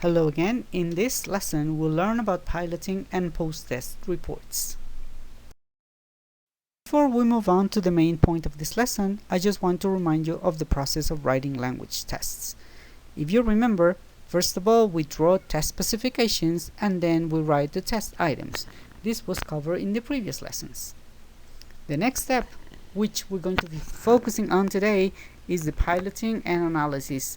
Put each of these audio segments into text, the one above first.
Hello again. In this lesson, we'll learn about piloting and post-test reports. Before we move on to the main point of this lesson, I just want to remind you of the process of writing language tests. If you remember, first of all, we draw test specifications and then we write the test items. This was covered in the previous lessons. The next step, which we're going to be focusing on today, is the piloting and analysis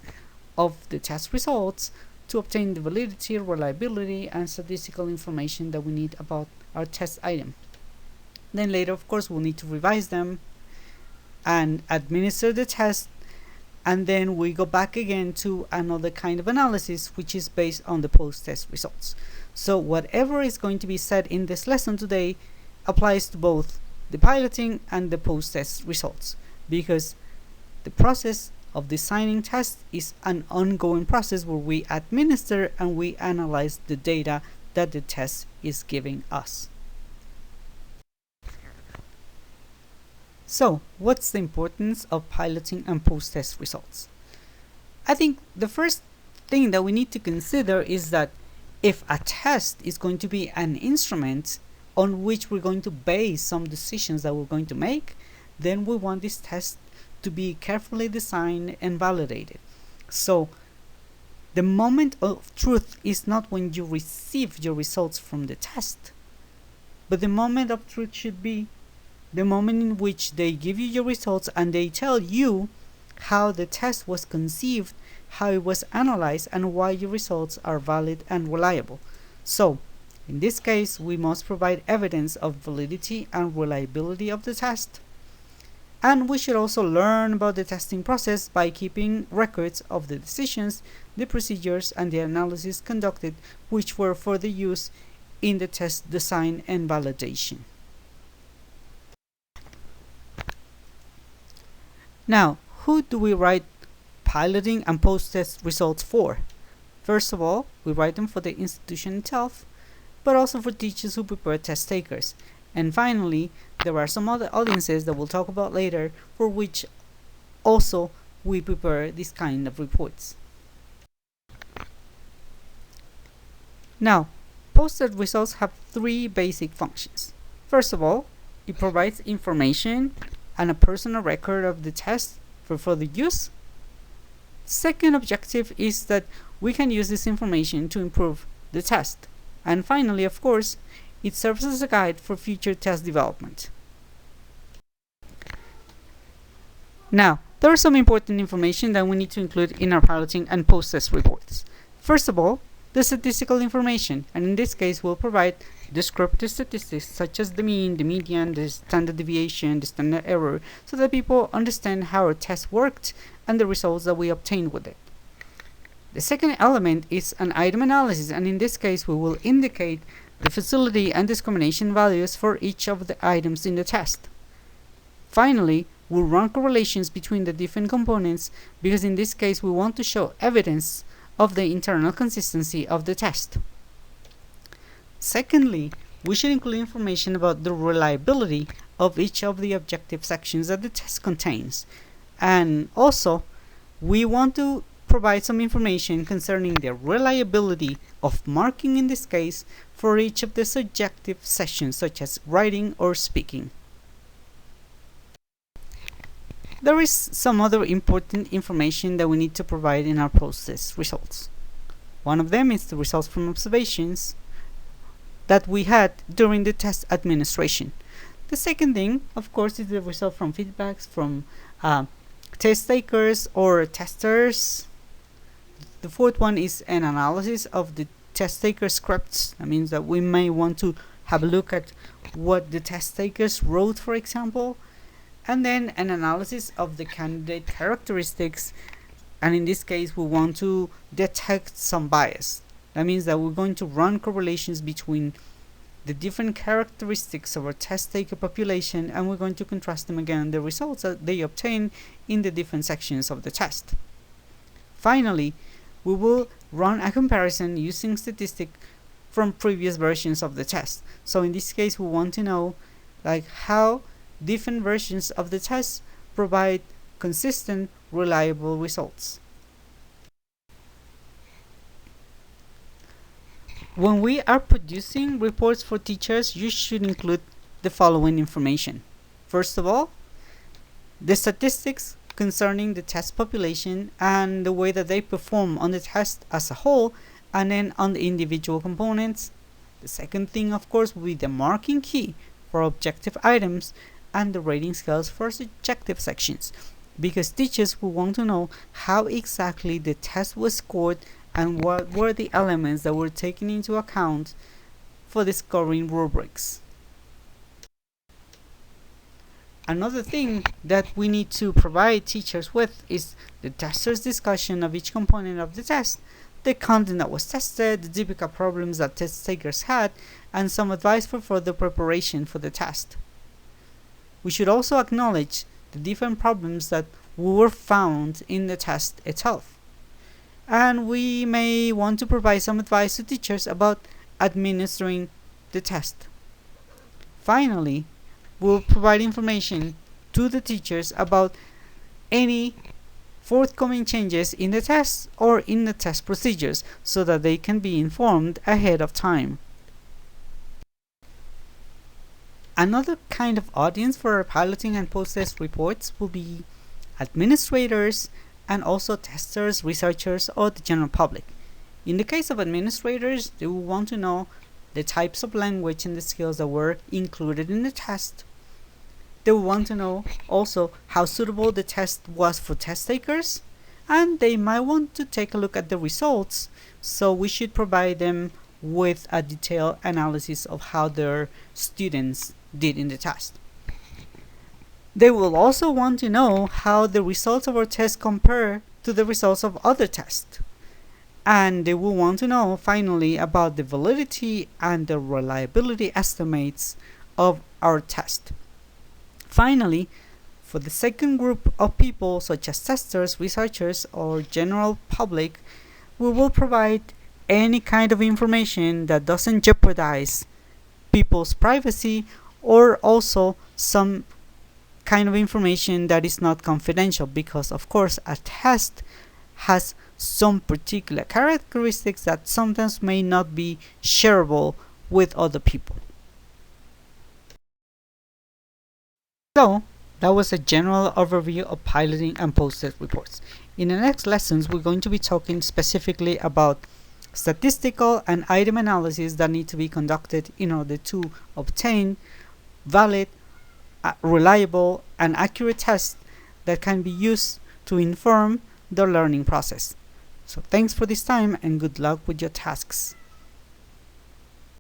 of the test results to obtain the validity, reliability, and statistical information that we need about our test item. Then later, of course, we'll need to revise them and administer the test, and then we go back again to another kind of analysis, which is based on the post-test results. So whatever is going to be said in this lesson today applies to both the piloting and the post-test results, because the process of designing tests is an ongoing process where we administer and we analyze the data that the test is giving us. So, what's the importance of piloting and post-test results? I think the first thing that we need to consider is that if a test is going to be an instrument on which we're going to base some decisions that we're going to make, then we want this test to be carefully designed and validated. So the moment of truth is not when you receive your results from the test, but the moment of truth should be the moment in which they give you your results and they tell you how the test was conceived, how it was analyzed, and why your results are valid and reliable. So in this case, we must provide evidence of validity and reliability of the test. And we should also learn about the testing process by keeping records of the decisions, the procedures, and the analysis conducted, which were for the use in the test design and validation. Now, who do we write piloting and post-test results for? First of all, we write them for the institution itself, but also for teachers who prepare test takers. And finally, there are some other audiences that we'll talk about later for which also we prepare this kind of reports. Now, post-test results have three basic functions. First of all, it provides information and a personal record of the test for further use. Second objective is that we can use this information to improve the test. And finally, of course, it serves as a guide for future test development. Now, there is some important information that we need to include in our piloting and post-test reports. First of all, the statistical information, and in this case we'll provide descriptive statistics such as the mean, the median, the standard deviation, the standard error, so that people understand how our test worked and the results that we obtained with it. The second element is an item analysis, and in this case we will indicate the facility and discrimination values for each of the items in the test. Finally, we'll run correlations between the different components, because in this case we want to show evidence of the internal consistency of the test. Secondly, we should include information about the reliability of each of the objective sections that the test contains. And also, we want to provide some information concerning the reliability of marking in this case for each of the subjective sessions such as writing or speaking. There is some other important information that we need to provide in our post-test results. One of them is the results from observations that we had during the test administration. The second thing, of course, is the result from feedbacks from test takers or testers. The fourth one is an analysis of the test taker scripts. That means that we may want to have a look at what the test takers wrote, for example. And then an analysis of the candidate characteristics, and in this case we want to detect some bias. That means that we're going to run correlations between the different characteristics of our test taker population, and we're going to contrast them again, the results that they obtain in the different sections of the test. Finally, we will run a comparison using statistics from previous versions of the test. So in this case we want to know how different versions of the test provide consistent, reliable results. When we are producing reports for teachers, you should include the following information. First of all, the statistics concerning the test population and the way that they perform on the test as a whole, and then on the individual components. The second thing, of course, will be the marking key for objective items and the rating scales for subjective sections, because teachers will want to know how exactly the test was scored and what were the elements that were taken into account for the scoring rubrics. Another thing that we need to provide teachers with is the tester's discussion of each component of the test, the content that was tested, the typical problems that test takers had, and some advice for further preparation for the test. We should also acknowledge the different problems that were found in the test itself. And we may want to provide some advice to teachers about administering the test. Finally, we'll provide information to the teachers about any forthcoming changes in the test or in the test procedures so that they can be informed ahead of time. Another kind of audience for our piloting and post-test reports will be administrators and also testers, researchers, or the general public. In the case of administrators, they will want to know the types of language and the skills that were included in the test. They will want to know also how suitable the test was for test takers, and they might want to take a look at the results, so we should provide them with a detailed analysis of how their students did in the test. They will also want to know how the results of our test compare to the results of other tests. And they will want to know finally about the validity and the reliability estimates of our test. Finally, for the second group of people, such as testers, researchers, or general public, we will provide any kind of information that doesn't jeopardize people's privacy, or also some kind of information that is not confidential, because of course a test has some particular characteristics that sometimes may not be shareable with other people. So that was a general overview of piloting and post-test reports. In the next lessons, we're going to be talking specifically about statistical and item analysis that need to be conducted in order to obtain valid, reliable, and accurate tests that can be used to inform the learning process. So thanks for this time and good luck with your tasks.